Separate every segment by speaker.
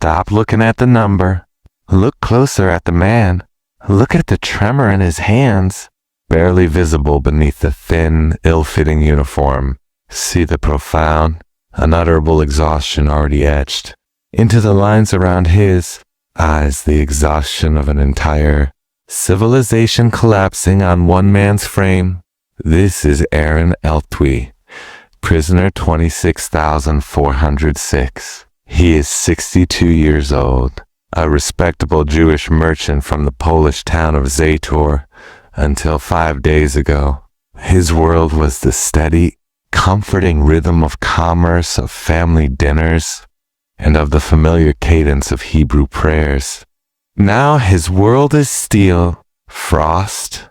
Speaker 1: Stop looking at the number. Look closer at the man. Look at the tremor in his hands, barely visible beneath the thin, ill-fitting uniform. See the profound, unutterable exhaustion already etched into the lines around his eyes, the exhaustion of an entire civilization collapsing on one man's frame. This is Aron Löwi, prisoner 26,406. He is 62 years old, a respectable Jewish merchant from the Polish town of Zator. Until 5 days ago, his world was the steady, comforting rhythm of commerce, of family dinners, and of the familiar cadence of Hebrew prayers. Now his world is steel, frost,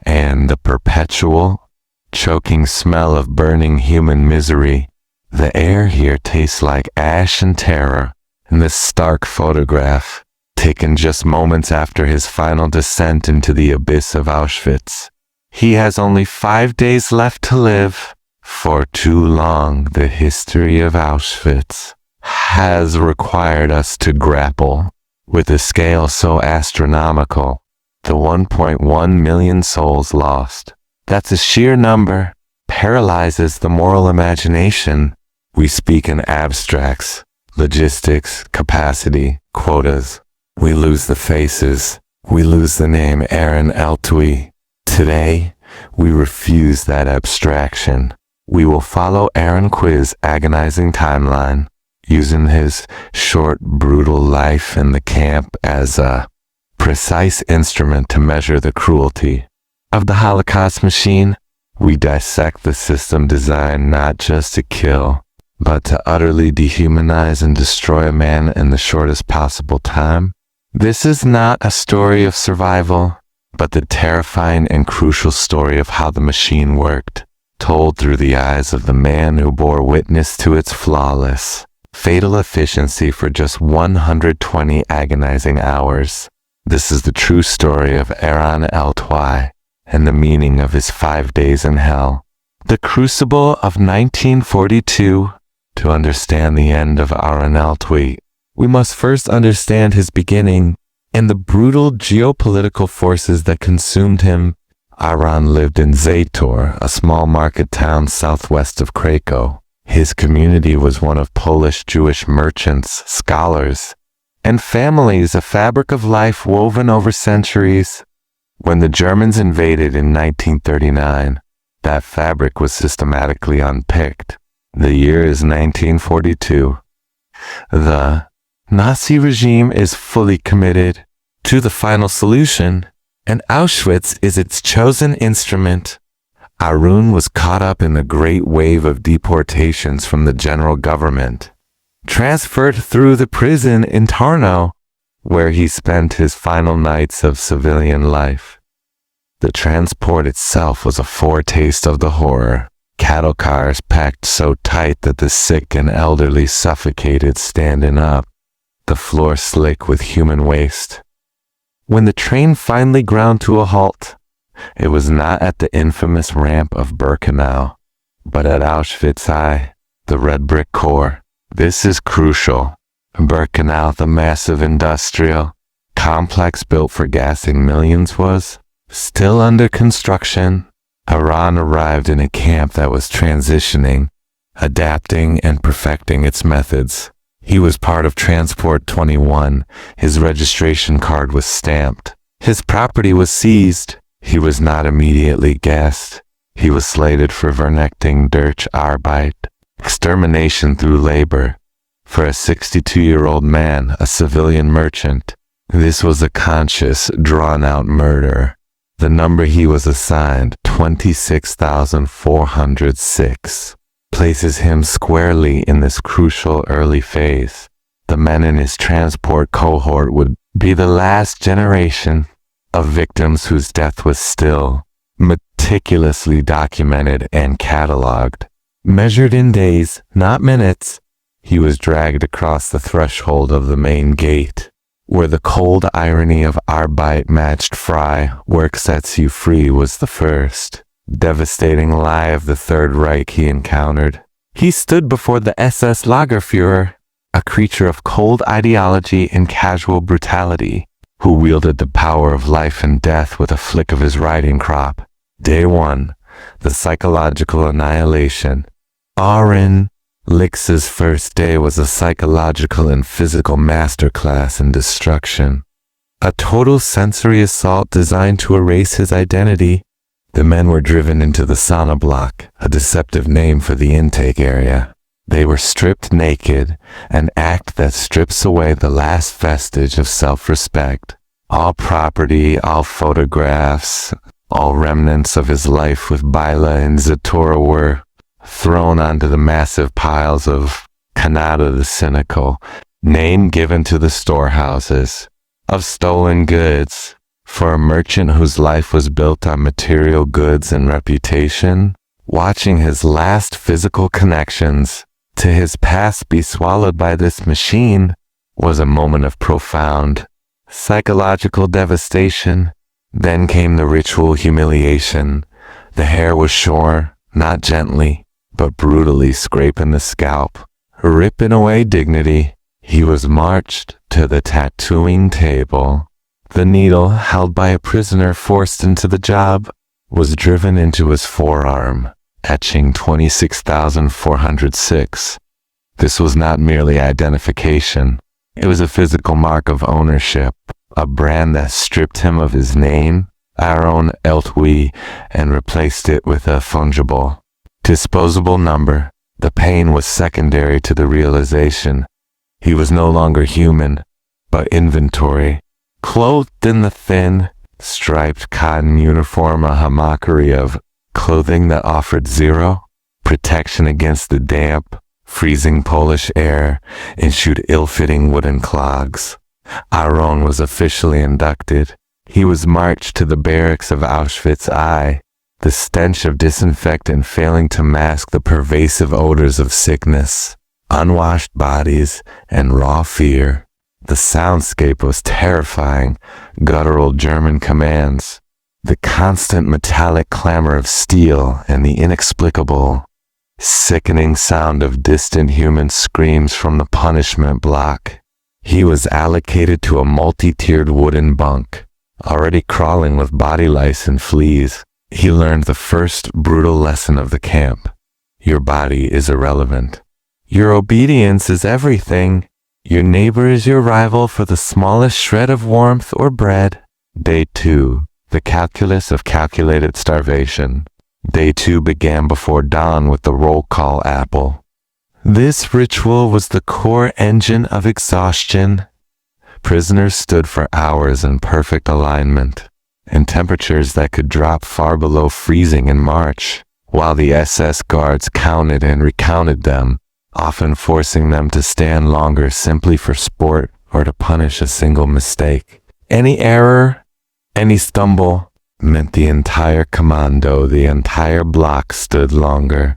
Speaker 1: and the perpetual, choking smell of burning human misery. The air here tastes like ash and terror. In this stark photograph, taken just moments after his final descent into the abyss of Auschwitz, he has only 5 days left to live. For too long, the history of Auschwitz has required us to grapple with a scale so astronomical, the 1.1 million souls lost. That's a sheer number, paralyzes the moral imagination. We speak in abstracts, logistics, capacity, quotas. We lose the faces. We lose the name Aron Löwi. Today, we refuse that abstraction. We will follow Aron Löwi's agonizing timeline, using his short, brutal life in the camp as a precise instrument to measure the cruelty of the Holocaust machine. We dissect the system designed not just to kill, but to utterly dehumanize and destroy a man in the shortest possible time. This is not a story of survival, but the terrifying and crucial story of how the machine worked, told through the eyes of the man who bore witness to its flawless, fatal efficiency for just 120 agonizing hours. This is the true story of Aron Löwi and the meaning of his 5 days in hell. The crucible of 1942. To understand the end of Aron Löwi, we must first understand his beginning and the brutal geopolitical forces that consumed him. Aron lived in Zator, a small market town southwest of Krakow. His community was one of Polish Jewish merchants, scholars, and families, a fabric of life woven over centuries. When the Germans invaded in 1939, that fabric was systematically unpicked. The year is 1942. The Nazi regime is fully committed to the final solution, and Auschwitz is its chosen instrument. Aron was caught up in the great wave of deportations from the general government, transferred through the prison in Tarnów, where he spent his final nights of civilian life. The transport itself was a foretaste of the horror. Cattle cars packed so tight that the sick and elderly suffocated standing up, the floor slick with human waste. When the train finally ground to a halt, it was not at the infamous ramp of Birkenau, but at Auschwitz I, the red brick core. This is crucial. Birkenau, the massive industrial complex built for gassing millions, was still under construction. Aron arrived in a camp that was transitioning, adapting and perfecting its methods. He was part of Transport 21. His registration card was stamped. His property was seized. He was not immediately gassed. He was slated for Vernichtung durch Arbeit, extermination through labor. For a 62-year-old man, a civilian merchant, this was a conscious, drawn-out murder. The number he was assigned, 26,406, places him squarely in this crucial early phase. The men in his transport cohort would be the last generation of victims whose death was still meticulously documented and cataloged. Measured in days, not minutes, he was dragged across the threshold of the main gate, where the cold irony of Arbeit matched Frei, work sets you free, was the first devastating lie of the Third Reich he encountered. He stood before the SS Lagerführer, a creature of cold ideology and casual brutality, who wielded the power of life and death with a flick of his riding crop. Day 1. The psychological annihilation. Aron Löwi's first day was a psychological and physical masterclass in destruction. A total sensory assault designed to erase his identity. The men were driven into the sauna block, a deceptive name for the intake area. They were stripped naked, an act that strips away the last vestige of self-respect. All property, all photographs, all remnants of his life with Bila and Zatora were thrown onto the massive piles of Kanata the cynical, name given to the storehouses of stolen goods. For a merchant whose life was built on material goods and reputation, watching his last physical connections to his past be swallowed by this machine was a moment of profound psychological devastation. Then came the ritual humiliation. The hair was shorn, not gently, but brutally scraping the scalp, ripping away dignity. He was marched to the tattooing table. The needle, held by a prisoner forced into the job, was driven into his forearm, etching 26,406. This was not merely identification. It was a physical mark of ownership, a brand that stripped him of his name, Aron Löwi, and replaced it with a fungible, disposable number. The pain was secondary to the realization. He was no longer human, but inventory. Clothed in the thin, striped cotton uniform, a mockery of clothing that offered zero protection against the damp, freezing Polish air, issued ill-fitting wooden clogs. Aron was officially inducted. He was marched to the barracks of Auschwitz I, the stench of disinfectant failing to mask the pervasive odors of sickness, unwashed bodies, and raw fear. The soundscape was terrifying, guttural German commands, the constant metallic clamor of steel, and the inexplicable, sickening sound of distant human screams from the punishment block. He was allocated to a multi-tiered wooden bunk, already crawling with body lice and fleas. He learned the first brutal lesson of the camp. Your body is irrelevant. Your obedience is everything. Your neighbor is your rival for the smallest shred of warmth or bread. Day 2. The calculus of calculated starvation. Day 2 began before dawn with the roll call apple. This ritual was the core engine of exhaustion. Prisoners stood for hours in perfect alignment, in temperatures that could drop far below freezing in March, while the SS guards counted and recounted them, often forcing them to stand longer simply for sport or to punish a single mistake. Any error, any stumble, meant the entire commando, the entire block stood longer.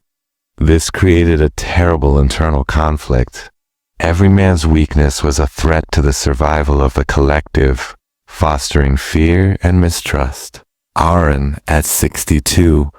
Speaker 1: This created a terrible internal conflict. Every man's weakness was a threat to the survival of the collective, fostering fear and mistrust. Aron, at 62,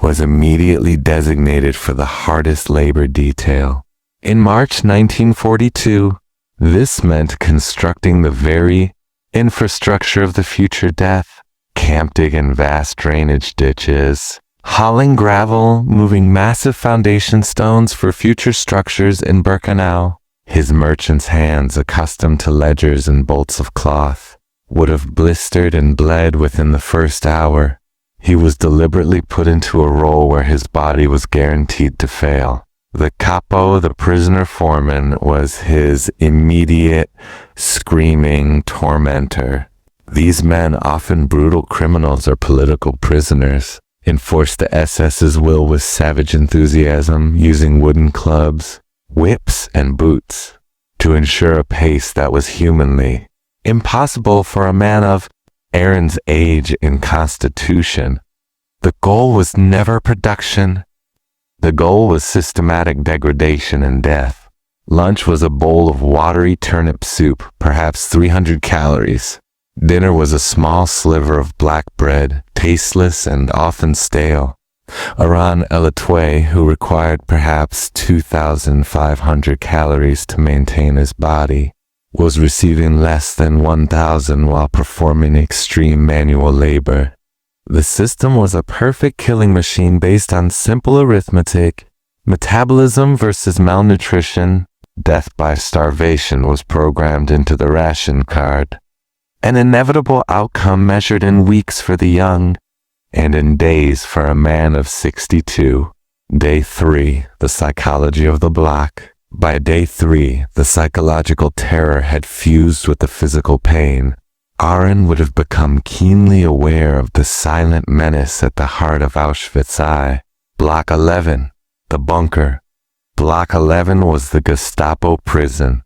Speaker 1: was immediately designated for the hardest labor detail. In March 1942, this meant constructing the very infrastructure of the future death, camp digging vast drainage ditches, hauling gravel, moving massive foundation stones for future structures in Birkenau. His merchant's hands, accustomed to ledgers and bolts of cloth, would have blistered and bled within the first hour. He was deliberately put into a role where his body was guaranteed to fail. The capo, the prisoner foreman, was his immediate, screaming tormentor. These men, often brutal criminals or political prisoners, enforced the SS's will with savage enthusiasm, using wooden clubs, whips, and boots to ensure a pace that was humanly impossible for a man of Aron's age and constitution. The goal was never production. The goal was systematic degradation and death. Lunch was a bowl of watery turnip soup, perhaps 300 calories. Dinner was a small sliver of black bread, tasteless and often stale. Aron Löwi, who required perhaps 2,500 calories to maintain his body, was receiving less than 1,000 while performing extreme manual labor. The system was a perfect killing machine based on simple arithmetic. Metabolism versus malnutrition. Death by starvation was programmed into the ration card. An inevitable outcome measured in weeks for the young, and in days for a man of 62. Day 3, the psychology of the block. By day 3, the psychological terror had fused with the physical pain. Aron would have become keenly aware of the silent menace at the heart of Auschwitz I. Block 11, the bunker. Block 11 was the Gestapo prison,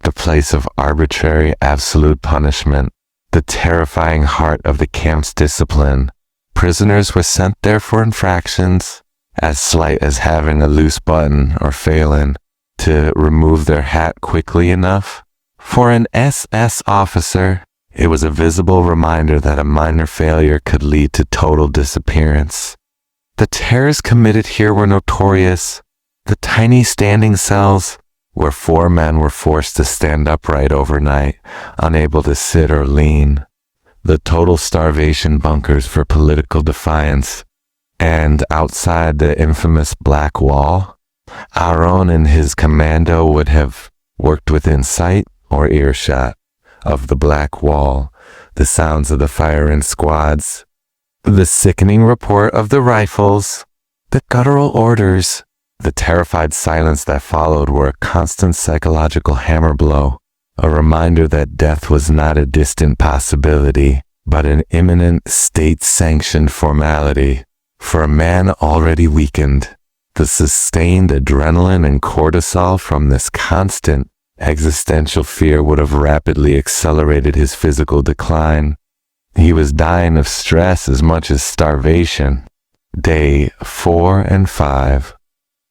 Speaker 1: the place of arbitrary absolute punishment, the terrifying heart of the camp's discipline. Prisoners were sent there for infractions, as slight as having a loose button or failing to remove their hat quickly enough. For an SS officer, it was a visible reminder that a minor failure could lead to total disappearance. The terrors committed here were notorious. The tiny standing cells, where 4 men were forced to stand upright overnight, unable to sit or lean. The total starvation bunkers for political defiance. And outside the infamous Black Wall, Aron and his commando would have worked within sight or earshot of the Black Wall, the sounds of the firing squads, the sickening report of the rifles, the guttural orders. The terrified silence that followed were a constant psychological hammer blow, a reminder that death was not a distant possibility, but an imminent state-sanctioned formality. For a man already weakened, the sustained adrenaline and cortisol from this constant existential fear would have rapidly accelerated his physical decline. He was dying of stress as much as starvation. Day 4 and 5.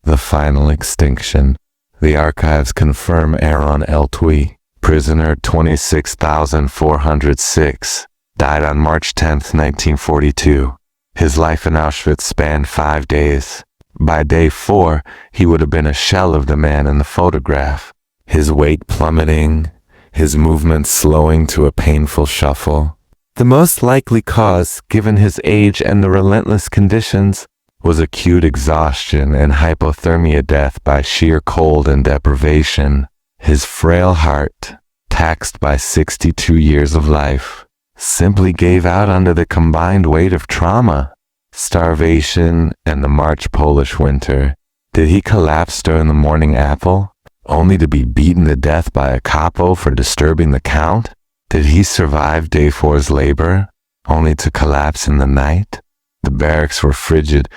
Speaker 1: The final extinction. The archives confirm Aron Löwi, prisoner 26,406, died on March 10, 1942. His life in Auschwitz spanned 5 days. By day 4, he would have been a shell of the man in the photograph. His weight plummeting, his movements slowing to a painful shuffle. The most likely cause, given his age and the relentless conditions, was acute exhaustion and hypothermia, death by sheer cold and deprivation. His frail heart, taxed by 62 years of life, simply gave out under the combined weight of trauma, starvation, and the March Polish winter. Did he collapse during the morning apple, only to be beaten to death by a capo for disturbing the count? Did he survive day 4's labor, only to collapse in the night? The barracks were frigid,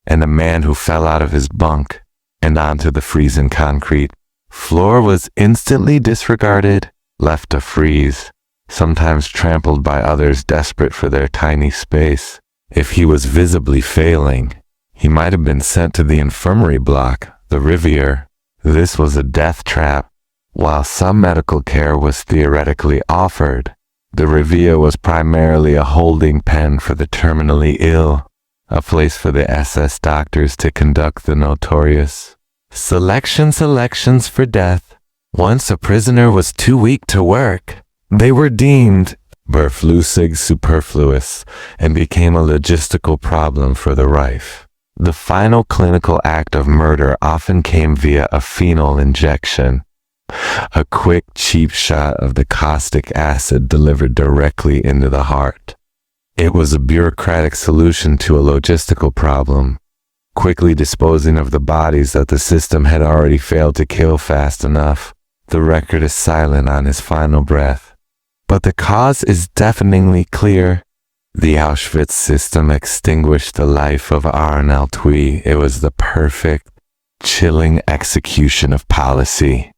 Speaker 1: and a man who fell out of his bunk and onto the freezing concrete floor was instantly disregarded, left to freeze, sometimes trampled by others desperate for their tiny space. If he was visibly failing, he might have been sent to the infirmary block, the Rivier. This was a death trap. While some medical care was theoretically offered, the Rivier was primarily a holding pen for the terminally ill, a place for the SS doctors to conduct the notorious selections for death. Once a prisoner was too weak to work, they were deemed überflüssig superfluous and became a logistical problem for the Reich. The final clinical act of murder often came via a phenol injection, a quick, cheap shot of the caustic acid delivered directly into the heart. It was a bureaucratic solution to a logistical problem, quickly disposing of the bodies that the system had already failed to kill fast enough. The record is silent on his final breath, but the cause is deafeningly clear. The Auschwitz system extinguished the life of Aron Löwi. It was the perfect, chilling execution of policy.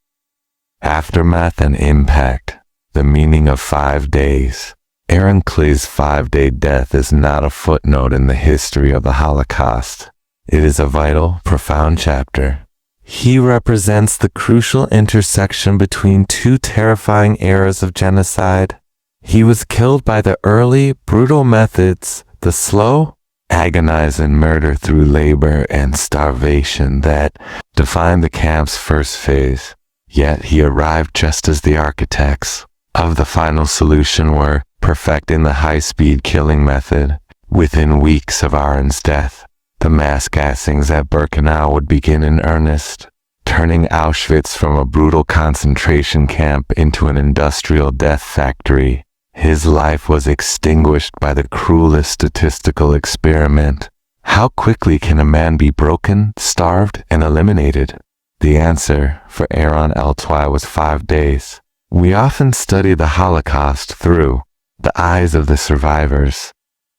Speaker 1: Aftermath and impact. The meaning of 5 days. Aron Löwi's 5-day death is not a footnote in the history of the Holocaust. It is a vital, profound chapter. He represents the crucial intersection between 2 terrifying eras of genocide. He was killed by the early, brutal methods, the slow, agonizing murder through labor and starvation that defined the camp's first phase. Yet he arrived just as the architects of the final solution were perfecting the high-speed killing method. Within weeks of Aron's death, the mass gassings at Birkenau would begin in earnest, turning Auschwitz from a brutal concentration camp into an industrial death factory. His life was extinguished by the cruelest statistical experiment. How quickly can a man be broken, starved, and eliminated? The answer for Aron Löwi was 5 days. We often study the Holocaust through the eyes of the survivors,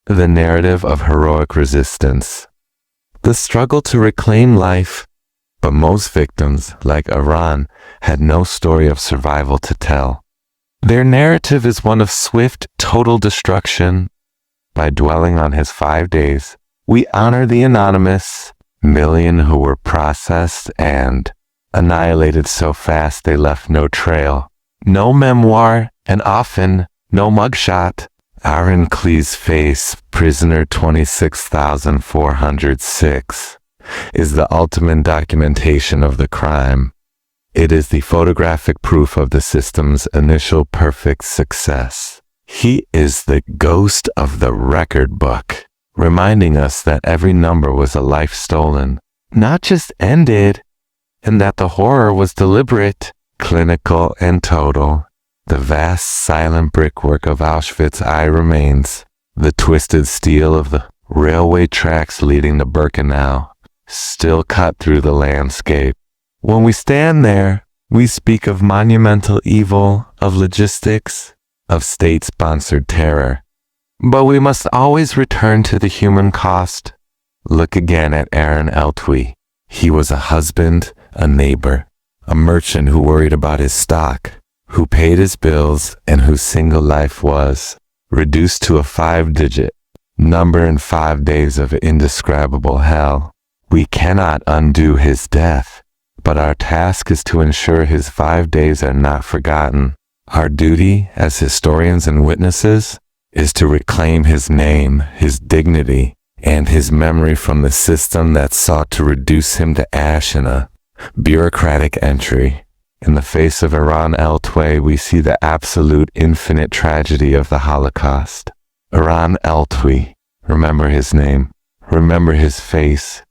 Speaker 1: the narrative of heroic resistance, the struggle to reclaim life, but most victims, like Aron, had no story of survival to tell. Their narrative is one of swift, total destruction. By dwelling on his 5 days, we honor the anonymous million who were processed and annihilated so fast they left no trail, no memoir, and often no mugshot. Aron Löwi's face, prisoner 26,406, is the ultimate documentation of the crime. It is the photographic proof of the system's initial perfect success. He is the ghost of the record book, reminding us that every number was a life stolen, not just ended, and that the horror was deliberate, clinical, and total. The vast, silent brickwork of Auschwitz I remains, the twisted steel of the railway tracks leading to Birkenau, still cut through the landscape. When we stand there, we speak of monumental evil, of logistics, of state-sponsored terror. But we must always return to the human cost. Look again at Aron Löwi. He was a husband, a neighbor, a merchant who worried about his stock, who paid his bills, and whose single life was reduced to a 5-digit number in 5 days of indescribable hell. We cannot undo his death, but our task is to ensure his 5 days are not forgotten. Our duty as historians and witnesses is to reclaim his name, his dignity, and his memory from the system that sought to reduce him to ash in a bureaucratic entry. In the face of Aron Löwi, we see the absolute infinite tragedy of the Holocaust. Aron Löwi, remember his name, remember his face,